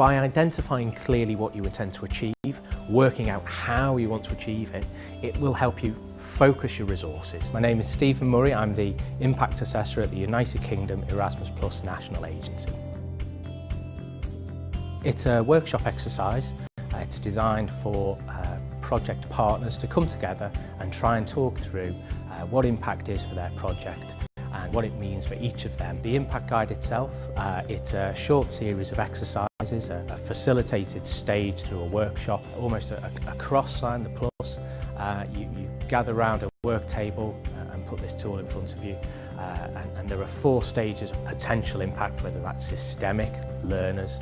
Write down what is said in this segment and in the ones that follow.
By identifying clearly what you intend to achieve, working out how you want to achieve it, it will help you focus your resources. My name is Stephen Murray. I'm the Impact Assessor at the United Kingdom Erasmus Plus National Agency. It's a workshop exercise. It's designed for project partners to come together and try and talk through what impact is for their project and what it means for each of them. The impact guide itself, it's a short series of exercises, a facilitated stage through a workshop, almost a cross sign, the plus. You gather around a work table and put this tool in front of you, and there are 4 stages of potential impact, whether that's systemic, learners,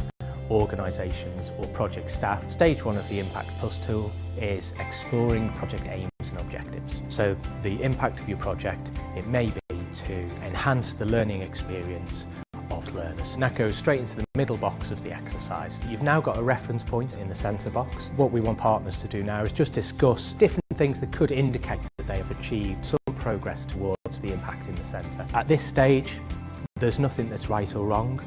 organisations or project staff. Stage 1 of the Impact Plus tool is exploring project aims and objectives. So the impact of your project, it may be to enhance the learning experience of learners. And that goes straight into the middle box of the exercise. You've now got a reference point in the centre box. What we want partners to do now is just discuss different things that could indicate that they have achieved some progress towards the impact in the centre. At this stage, there's nothing that's right or wrong.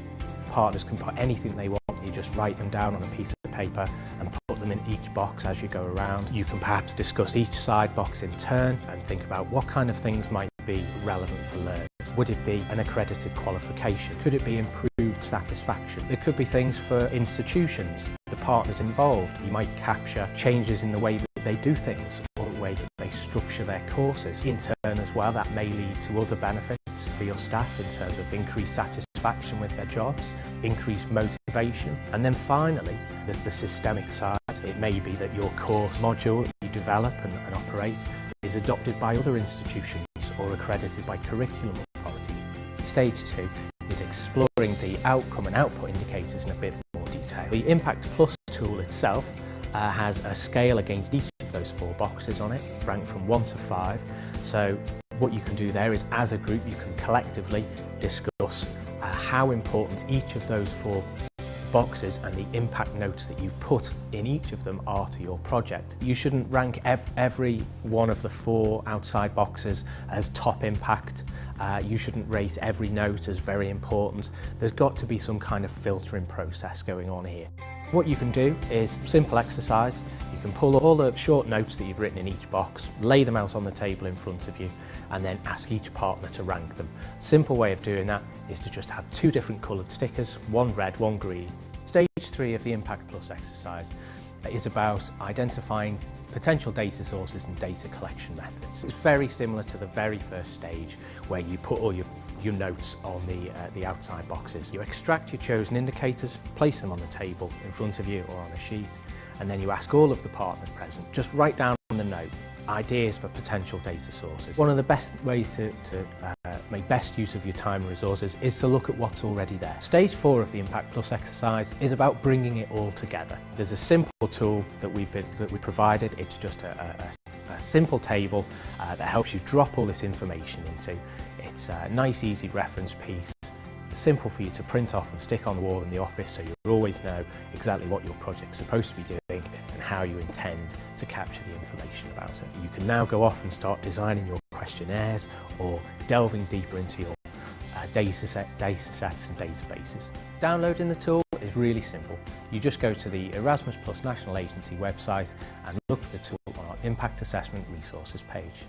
Partners can put anything they want. You just write them down on a piece of paper and put them in each box as you go around. You can perhaps discuss each side box in turn and think about what kind of things might be relevant for learners. Would it be an accredited qualification? Could it be improved satisfaction? There could be things for institutions, the partners involved. You might capture changes in the way that they do things or the way that they structure their courses. In turn as well, that may lead to other benefits for your staff in terms of increased satisfaction with their jobs, increased motivation. And then finally, there's the systemic side. It may be that your course module you develop and operate is adopted by other institutions or accredited by curriculum authorities. Stage 2 is exploring the outcome and output indicators in a bit more detail. The Impact Plus tool itself has a scale against each of those 4 boxes on it, ranked from 1 to 5. So what you can do there is, as a group, you can collectively discuss how important each of those 4 boxes and the impact notes that you've put in each of them are to your project. You shouldn't rank every one of the 4 outside boxes as top impact. You shouldn't rate every note as very important. There's got to be some kind of filtering process going on here. What you can do is simple exercise. You can pull all the short notes that you've written in each box, lay them out on the table in front of you, and then ask each partner to rank them. Simple way of doing that is to just have 2 different coloured stickers, one red, one green. Stage 3 of the Impact Plus exercise is about identifying potential data sources and data collection methods. It's very similar to the very first stage where you put all your notes on the outside boxes. You extract your chosen indicators, place them on the table in front of you or on a sheet, and then you ask all of the partners present, just write down on the note ideas for potential data sources. One of the best ways to make best use of your time and resources is to look at what's already there. Stage 4 of the Impact Plus exercise is about bringing it all together. There's a simple tool that we provided. It's just a simple table that helps you drop all this information into. It's a nice, easy reference piece. Simple for you to print off and stick on the wall in the office, so you always know exactly what your project's supposed to be doing and how you intend to capture the information about it. You can now go off and start designing your questionnaires or delving deeper into your data sets and databases. Downloading the tool is really simple. You just go to the Erasmus Plus National Agency website and look for the tool on our Impact Assessment Resources page.